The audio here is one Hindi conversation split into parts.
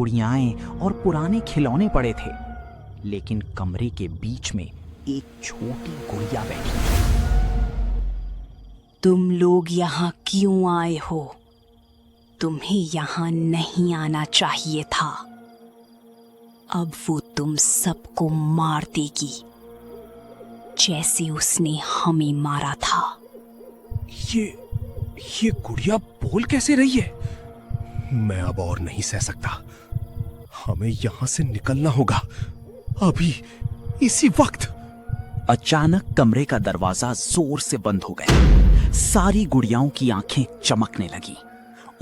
गुड़ियाएं और पुराने खिलौने पड़े थे, लेकिन कमरे के बीच में एक छोटी गुड़िया बैठी थी। तुम लोग यहाँ क्यों आए हो? तुम्हें यहाँ नहीं आना चाहिए था। अब वो तुम सबको मार देगी, जैसे उसने हमें मारा था। ये गुड़िया बोल कैसे रही है? मैं अब और नहीं सह सकता। हमें यहां से निकलना होगा, अभी, इसी वक्त। अचानक कमरे का दरवाजा जोर से बंद हो गया। सारी गुड़ियाओं की आंखें चमकने लगी,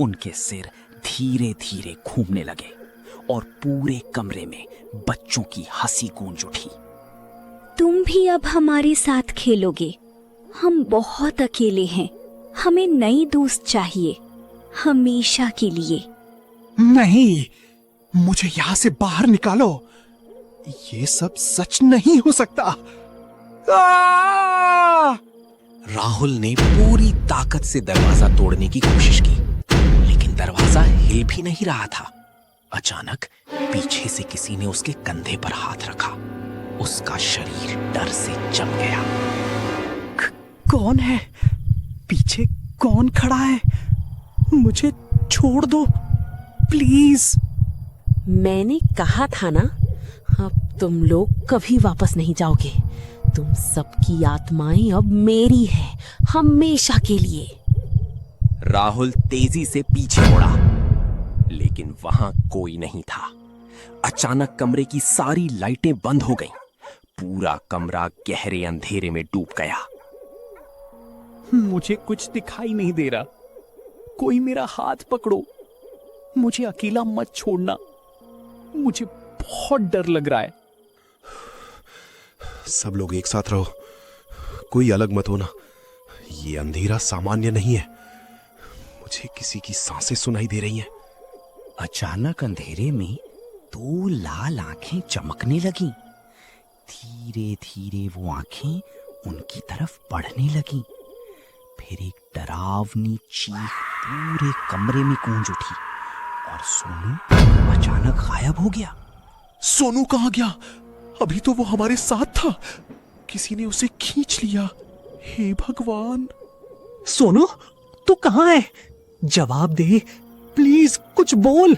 उनके सिर धीरे धीरे घूमने लगे और पूरे कमरे में बच्चों की हंसी गूंज उठी। तुम भी अब हमारे साथ खेलोगे? हम बहुत अकेले हैं, हमें नई दोस्त चाहिए, हमेशा के लिए। नहीं, मुझे यहां से बाहर निकालो। ये सब सच नहीं हो सकता। राहुल ने पूरी ताकत से दरवाजा तोड़ने की कोशिश की, लेकिन दरवाजा हिल भी नहीं रहा था। अचानक पीछे से किसी ने उसके कंधे पर हाथ रखा। उसका शरीर डर से जम गया। कौन है? पीछे कौन खड़ा है? मुझे छोड़ दो प्लीज। मैंने कहा था ना, अब तुम लोग कभी वापस नहीं जाओगे। तुम सबकी आत्माएं अब मेरी हैं, हमेशा के लिए। राहुल तेजी से पीछे मुड़ा, लेकिन वहां कोई नहीं था। अचानक कमरे की सारी लाइटें बंद हो गईं। पूरा कमरा गहरे अंधेरे में डूब गया। मुझे कुछ दिखाई नहीं दे रहा। कोई मेरा हाथ पकड़ो, मुझे अकेला मत छोड़ना। मुझे बहुत डर लग रहा है। सब लोग एक साथ रहो, कोई अलग मत होना। ये अंधेरा सामान्य नहीं है। मुझे किसी की सांसें सुनाई दे रही हैं। अचानक अंधेरे में दो लाल आंखें चमकने लगी। धीरे धीरे वो आंखें उनकी तरफ बढ़ने लगी। फिर एक डरावनी चीख पूरे कमरे में गूंज उठी और सोनू अचानक गायब हो गया। सोनू कहाँ गया? अभी तो वो हमारे साथ था। किसी ने उसे खींच लिया। हे भगवान! सोनू, तू कहाँ है? जवाब दे प्लीज, कुछ बोल।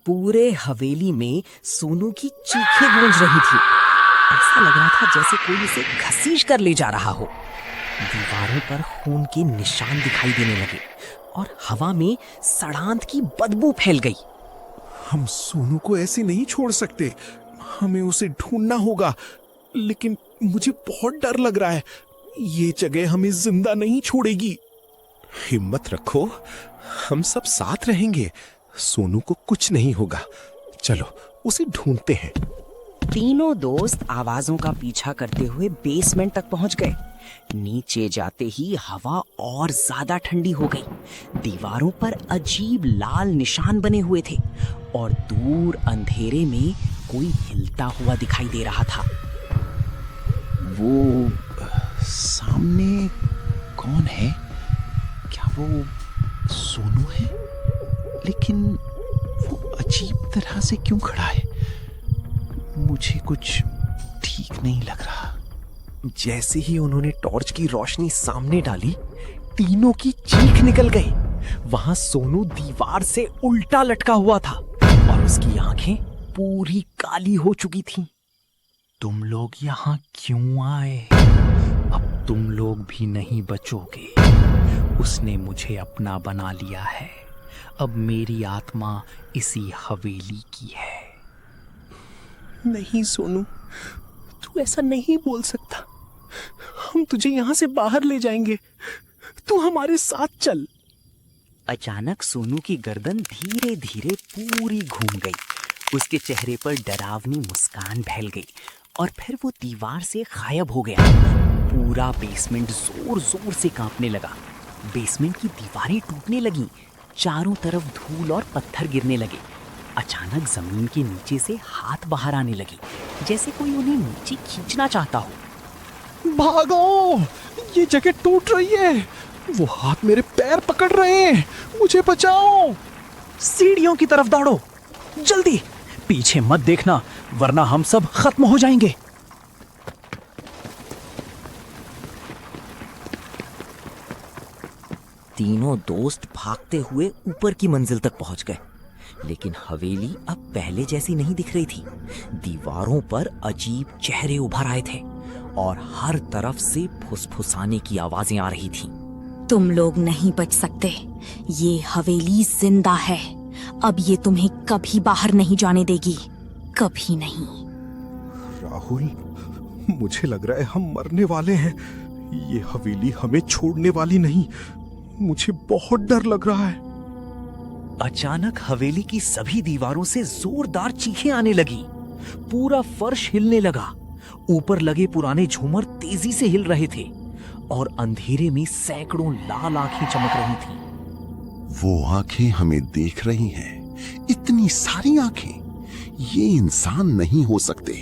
पूरे हवेली में सोनू की चीखें गूंज रही थी। ऐसा लग रहा था जैसे कोई उसे घसीट कर ले जा रहा हो। दीवारों पर खून के निशान दिखाई देने लगे और हवा में सड़ांत की बदबू फैल गई। हम सोनू को ऐसे नहीं छोड़ सकते। हमें उसे ढूंढना होगा, लेकिन मुझे बहुत डर लग रहा है। ये जगह हमें जिंदा नहीं छोड़ेगी। हिम्मत रखो, हम सब साथ रहेंगे। सोनू को कुछ नहीं होगा। चलो उसे ढूंढते हैं। तीनों दोस्त आवाजों का पीछा करते हुए बेसमेंट तक पहुंच गए। नीचे जाते ही हवा और ज्यादा ठंडी हो गई। दीवारों पर अजीब लाल निशान बने हुए थे और दूर अंधेरे में कोई हिलता हुआ दिखाई दे रहा था। वो सामने कौन है? क्या वो सोनू है? लेकिन वो अजीब तरह से क्यों खड़ा है? मुझे कुछ ठीक नहीं लग रहा। जैसे ही उन्होंने टॉर्च की रोशनी सामने डाली, तीनों की चीख निकल गई। वहां सोनू दीवार से उल्टा लटका हुआ था और उसकी आंखें पूरी काली हो चुकी थीं। तुम लोग यहाँ क्यों आए? अब तुम लोग भी नहीं बचोगे। उसने मुझे अपना बना लिया है। अब मेरी आत्मा इसी हवेली की है। नहीं सोनू, तू ऐसा नहीं बोल सकता। हम तुझे यहां से बाहर ले जाएंगे। तू हमारे साथ चल। अचानक सोनू की गर्दन धीरे धीरे पूरी घूम गई। उसके चेहरे पर डरावनी मुस्कान फैल गई और फिर वो दीवार से गायब हो गया। पूरा बेसमेंट जोर जोर से कांपने लगा। बेसमेंट की दीवारें टूटने लगीं। चारों तरफ धूल और पत्थर गिरने लगे। अचानक जमीन के नीचे से हाथ बाहर आने लगे, जैसे कोई उन्हें नीचे खींचना चाहता हो। भागो! ये जगह टूट रही है। वो हाथ मेरे पैर पकड़ रहे हैं। मुझे बचाओ! सीढ़ियों की तरफ दौड़ो। जल्दी पीछे मत देखना, वरना हम सब खत्म हो जाएंगे। तीनों दोस्त भागते हुए ऊपर की मंजिल तक पहुंच गए, लेकिन हवेली अब पहले जैसी नहीं दिख रही थी। दीवारों पर अजीब चेहरे उभर आए थे और हर तरफ से फुसफुसाने की आवाजें आ रही थीं। तुम लोग नहीं बच सकते, ये हवेली जिंदा है। अब ये तुम्हें कभी बाहर नहीं जाने देगी, कभी नहीं। राहुल, मुझे लग रहा है हम मरने वाले हैं। ये हवेली हमें छोड़ने वाली नहीं। मुझे बहुत डर लग रहा है। अचानक हवेली की सभी दीवारों से जोरदार चीखें आने लगी। पूरा फर्श हिलने लगा। ऊपर लगे पुराने झूमर तेजी से हिल रहे थे और अंधेरे में सैकड़ों लाल आंखें चमक रही थीं। वो आंखें हमें देख रही हैं। इतनी सारी आंखें। ये इंसान नहीं हो सकते।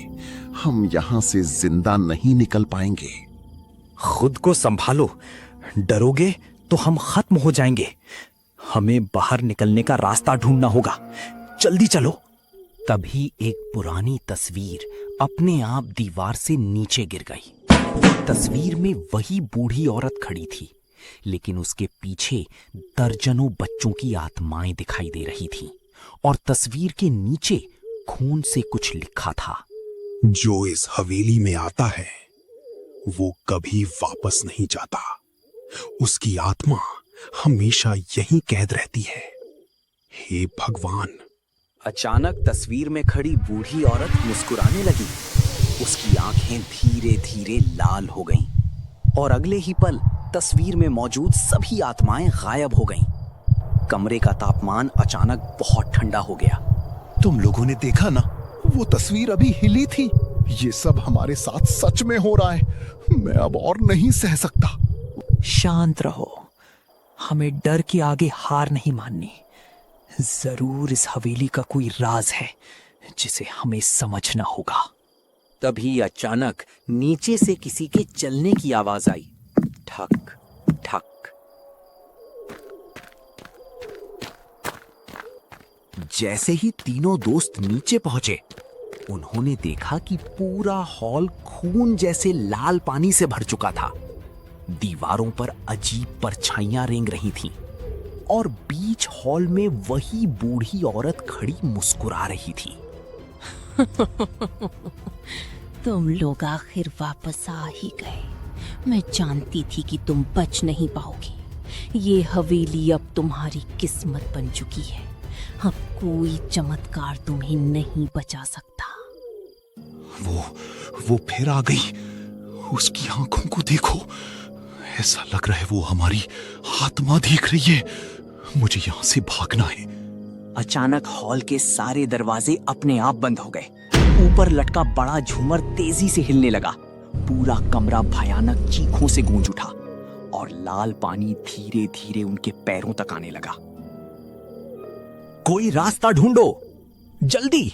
हम यहां से जिंदा नहीं निकल पाएंगे। खुद को संभालो, डरोगे तो हम खत्म हो जाएंगे। हमें बाहर निकलने का रास्ता ढूंढना होगा, जल्दी चलो। तभी एक पुरानी तस्वीर अपने आप दीवार से नीचे गिर गई। तस्वीर में वही बूढ़ी औरत खड़ी थी, लेकिन उसके पीछे दर्जनों बच्चों की आत्माएं दिखाई दे रही थीं और तस्वीर के नीचे खून से कुछ लिखा था। जो इस हवेली में आता है वो कभी वापस नहीं जाता। उसकी आत्मा हमेशा यहीं कैद रहती है। हे भगवान। अचानक तस्वीर में खड़ी बूढ़ी औरत मुस्कुराने लगी। उसकी आंखें धीरे धीरे लाल हो गईं और अगले ही पल तस्वीर में मौजूद सभी आत्माएं गायब हो गईं। कमरे का तापमान अचानक बहुत ठंडा हो गया। तुम लोगों ने देखा ना, वो तस्वीर अभी हिली थी। ये सब हमारे साथ सच में हो रहा है। मैं अब और नहीं सह सकता। शांत रहो, हमें डर के आगे हार नहीं माननी। जरूर इस हवेली का कोई राज है जिसे हमें समझना होगा। तभी अचानक नीचे से किसी के चलने की आवाज आई। ठक ठक। जैसे ही तीनों दोस्त नीचे पहुंचे, उन्होंने देखा कि पूरा हॉल खून जैसे लाल पानी से भर चुका था। दीवारों पर अजीब परछाइयां रेंग रही थीं और बीच हॉल में वही बूढ़ी औरत खड़ी मुस्कुरा रही थी। तुम लोग आखिर वापस आ ही गए। मैं जानती थी कि तुम बच नहीं पाओगे। ये हवेली अब तुम्हारी किस्मत बन चुकी है। अब कोई चमत्कार तुम्हें नहीं बचा सकता। वो फिर आ गई। उसकी आंखों को देखो, ऐसा लग रहा है वो हमारी आत्मा देख रही है। मुझे यहां से भागना है। अचानक हॉल के सारे दरवाजे अपने आप बंद हो गए। ऊपर लटका बड़ा झूमर तेजी से हिलने लगा। पूरा कमरा भयानक चीखों से गूंज उठा और लाल पानी धीरे धीरे उनके पैरों तक आने लगा। कोई रास्ता ढूंढो, जल्दी।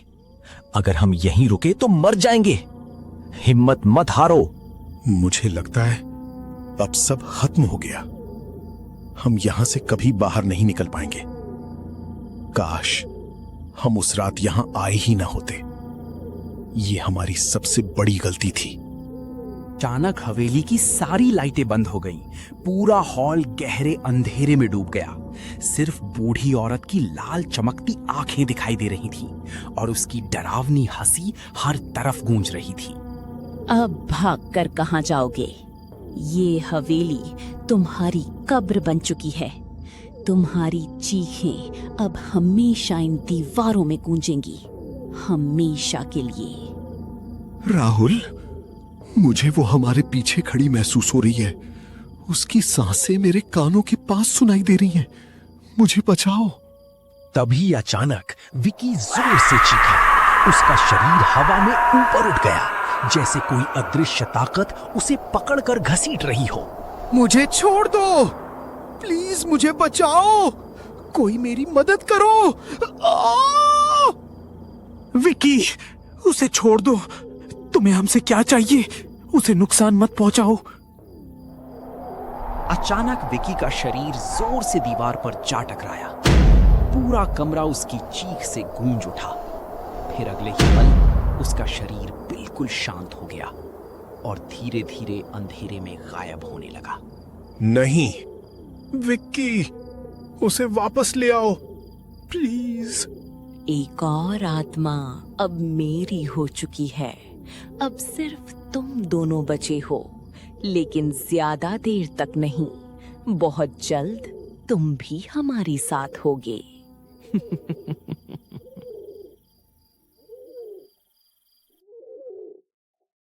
अगर हम यहीं रुके तो मर जाएंगे। हिम्मत मत हारो। मुझे लगता है अब सब खत्म हो गया। हम यहां से कभी बाहर नहीं निकल पाएंगे। काश हम उस रात यहां आए ही ना होते। ये हमारी सबसे बड़ी गलती थी। अचानक हवेली की सारी लाइटें बंद हो गईं। पूरा हॉल गहरे अंधेरे में डूब गया। सिर्फ बूढ़ी औरत की लाल चमकती आंखें दिखाई दे रही थीं और उसकी डरावनी हंसी हर तरफ गूंज रही थी। अब भागकर कहां जाओगे? ये हवेली तुम्हारी कब्र बन चुकी है। तुम्हारी चीखें अब हमेशा इन दीवारों में गूंजेंगी, हमेशा के लिए। राहुल, मुझे वो हमारे पीछे खड़ी महसूस हो रही है। उसकी सांसें मेरे कानों के पास सुनाई दे रही हैं। मुझे बचाओ। तभी अचानक विकी जोर से चीखा। उसका शरीर हवा में ऊपर उठ गया, जैसे कोई अदृश्य ताकत उसे पकड़कर घसीट रही हो। मुझे छोड़ दो, प्लीज मुझे बचाओ। कोई मेरी मदद करो। विकी, उसे छोड़ दो। तुम्हें हमसे क्या चाहिए? उसे नुकसान मत पहुंचाओ। अचानक विकी का शरीर जोर से दीवार पर जा टकराया। पूरा कमरा उसकी चीख से गूंज उठा। फिर अगले ही पल उसका शरीर बिल्कुल शांत हो गया और धीरे धीरे अंधेरे में गायब होने लगा। नहीं विक्की, उसे वापस ले आओ प्लीज। एक और आत्मा अब मेरी हो चुकी है। अब सिर्फ तुम दोनों बचे हो, लेकिन ज्यादा देर तक नहीं। बहुत जल्द तुम भी हमारे साथ होगे।